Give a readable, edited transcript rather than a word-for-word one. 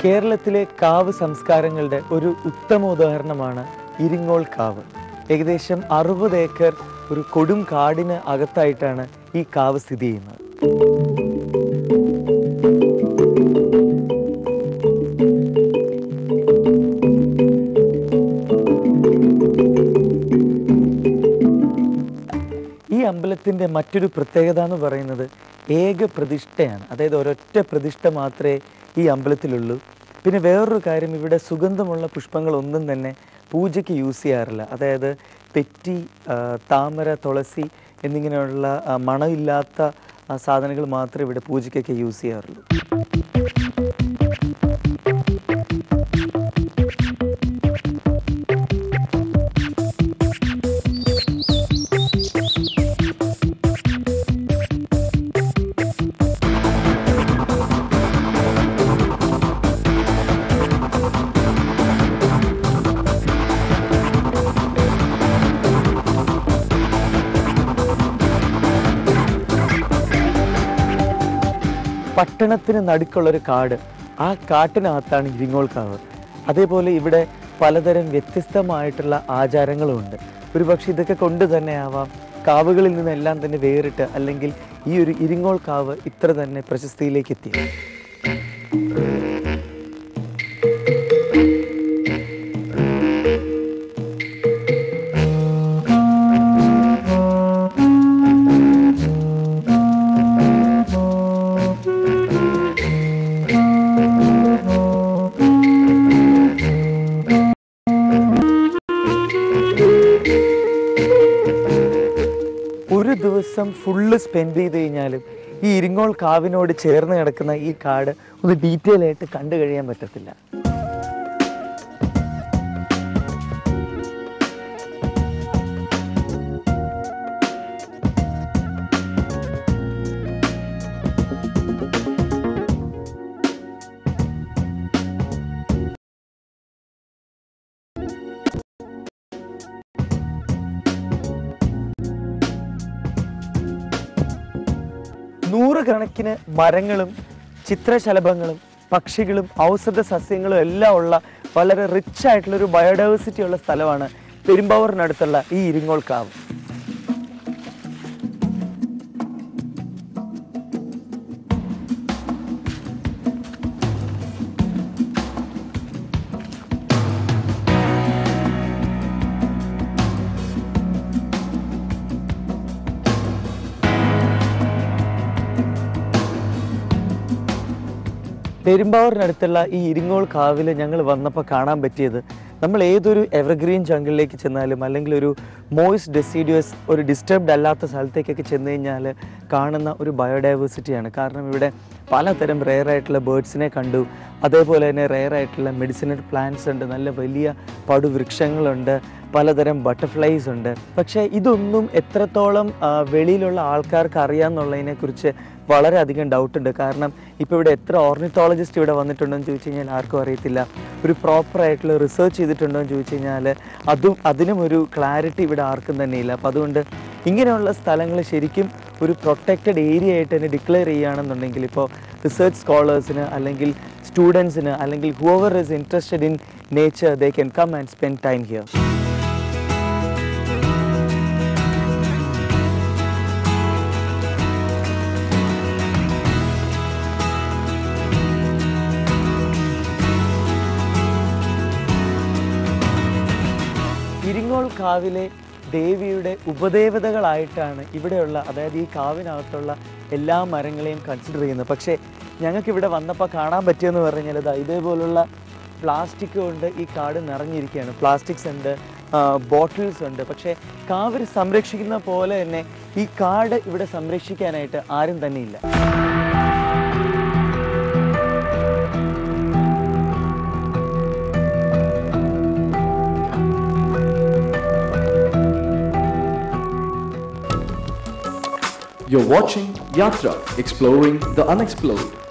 കേരളത്തിലെ കാവ് സംസ്കാരങ്ങളുടെ ഒരു ഉത്തമ ഉദാഹരണമാണ് ഇരിങ്ങോൾ കാവ്. ഏകദേശം 60 ഏക്കർ ഒരു കൊടും കാടിന് അകത്തായിട്ടാണ് ഈ കാവ് സ്ഥിതി ചെയ്യുന്നത്. ഈ അമ്പലത്തിൻ്റെ മറ്റൊരു പ്രത്യേകത എന്ന് പറയുന്നത് ഏക പ്രതിഷ്ഠയാണ്. അതായത് ഒരൊറ്റ പ്രതിഷ്ഠ മാത്രമേ ഈ അമ്പലത്തിലുള്ളൂ. പിന്നെ വേറൊരു കാര്യം, ഇവിടെ സുഗന്ധമുള്ള പുഷ്പങ്ങളൊന്നും തന്നെ പൂജയ്ക്ക് യൂസ് ചെയ്യാറില്ല. അതായത് തെറ്റി, താമര, തുളസി എന്നിങ്ങനെയുള്ള മണമില്ലാത്ത സാധനങ്ങൾ മാത്രമേ ഇവിടെ പൂജയ്ക്കൊക്കെ യൂസ് ചെയ്യാറുള്ളൂ. പട്ടണത്തിന് നടുക്കുള്ളൊരു കാട്, ആ കാട്ടിനകത്താണ് ഇരിങ്ങോൾ കാവ്. അതേപോലെ ഇവിടെ പലതരം വ്യത്യസ്തമായിട്ടുള്ള ആചാരങ്ങളുമുണ്ട്. ഒരുപക്ഷെ ഇതൊക്കെ കൊണ്ട് തന്നെ ആവാം കാവുകളിൽ നിന്നെല്ലാം തന്നെ വേറിട്ട് അല്ലെങ്കിൽ ഈ ഒരു ഇരിങ്ങോൾ കാവ് ഇത്ര തന്നെ പ്രശസ്തിയിലേക്ക് എത്തിയത്. ഒരു ദിവസം ഫുള്ള് സ്പെൻഡ് ചെയ്ത് കഴിഞ്ഞാലും ഈ ഇരിങ്ങോൾ കാവിനോട് ചേർന്ന് കിടക്കുന്ന ഈ കാട് ഒന്ന് ഡീറ്റെയിൽ ആയിട്ട് കണ്ടു കഴിയാൻ പറ്റത്തില്ല. നൂറുകണക്കിന് മരങ്ങളും ചിത്രശലഭങ്ങളും പക്ഷികളും ഔഷധ സസ്യങ്ങളും എല്ലാം ഉള്ള വളരെ റിച്ച് ആയിട്ടുള്ളൊരു ബയോഡൈവേഴ്സിറ്റി ഉള്ള സ്ഥലമാണ് പെരുമ്പാവൂരിനടുത്തുള്ള ഈ ഇരിങ്ങോൾ കാവ്. പെരുമ്പാവൂരിനടുത്തുള്ള ഈ ഇരിങ്ങോൾ കാവിൽ ഞങ്ങൾ വന്നപ്പോൾ കാണാൻ പറ്റിയത്, നമ്മൾ ഏതൊരു എവർഗ്രീൻ ജംഗിളിലേക്ക് ചെന്നാലും അല്ലെങ്കിൽ ഒരു മോയിസ്റ്റ് ഡെസിഡ്യൂസ് ഒരു ഡിസ്റ്റർബ്ഡ് അല്ലാത്ത സ്ഥലത്തേക്കൊക്കെ ചെന്ന് കഴിഞ്ഞാൽ കാണുന്ന ഒരു ബയോഡൈവേഴ്സിറ്റിയാണ്. കാരണം ഇവിടെ പലതരം റെയർ ആയിട്ടുള്ള ബേർഡ്സിനെ കണ്ടു. അതേപോലെ തന്നെ റെയർ ആയിട്ടുള്ള മെഡിസിനൽ പ്ലാന്റ്സ് ഉണ്ട്, നല്ല വലിയ പടുവൃക്ഷങ്ങളുണ്ട്, പലതരം ബട്ടർഫ്ലൈസ് ഉണ്ട്. പക്ഷേ ഇതൊന്നും എത്രത്തോളം വെളിയിലുള്ള ആൾക്കാർക്ക് അറിയാമെന്നുള്ളതിനെക്കുറിച്ച് വളരെയധികം ഡൗട്ടുണ്ട്. കാരണം ഇപ്പോൾ ഇവിടെ എത്ര ഓർണിത്തോളജിസ്റ്റ് ഇവിടെ വന്നിട്ടുണ്ടോയെന്ന് ചോദിച്ചു കഴിഞ്ഞാൽ ആർക്കും അറിയത്തില്ല. ഒരു പ്രോപ്പറായിട്ടുള്ള റിസർച്ച് ചെയ്തിട്ടുണ്ടോ എന്ന് ചോദിച്ചു കഴിഞ്ഞാൽ അതിനും ഒരു ക്ലാരിറ്റി ഇവിടെ ആർക്കും തന്നെ ഇല്ല. അപ്പോൾ അതുകൊണ്ട് ഇങ്ങനെയുള്ള സ്ഥലങ്ങൾ ശരിക്കും ഒരു പ്രൊട്ടക്റ്റഡ് ഏരിയ ആയിട്ട് തന്നെ ഡിക്ലെയർ ചെയ്യുകയാണെന്നുണ്ടെങ്കിൽ ഇപ്പോൾ റിസർച്ച് സ്കോളേഴ്സിന് അല്ലെങ്കിൽ സ്റ്റുഡൻസിന് അല്ലെങ്കിൽ whoever is interested in nature, they can come and spend time here. Iringole കാവിലെ ദേവിയുടെ ഉപദേവതകളായിട്ടാണ് ഇവിടെയുള്ള, അതായത് ഈ കാവിനകത്തുള്ള എല്ലാ മരങ്ങളെയും കൺസിഡർ ചെയ്യുന്നത്. പക്ഷേ ഞങ്ങൾക്കിവിടെ വന്നപ്പോൾ കാണാൻ പറ്റിയെന്ന് പറഞ്ഞാൽ ഇതേപോലുള്ള പ്ലാസ്റ്റിക് കൊണ്ട് ഈ കാട് നിറഞ്ഞിരിക്കുകയാണ്. പ്ലാസ്റ്റിക്സ് ഉണ്ട്, ബോട്ടിൽസ് ഉണ്ട്. പക്ഷേ കാവ് സംരക്ഷിക്കുന്ന പോലെ തന്നെ ഈ കാട് ഇവിടെ സംരക്ഷിക്കാനായിട്ട് ആരും തന്നെ ഇല്ല. You're watching Yatra, exploring the unexplored.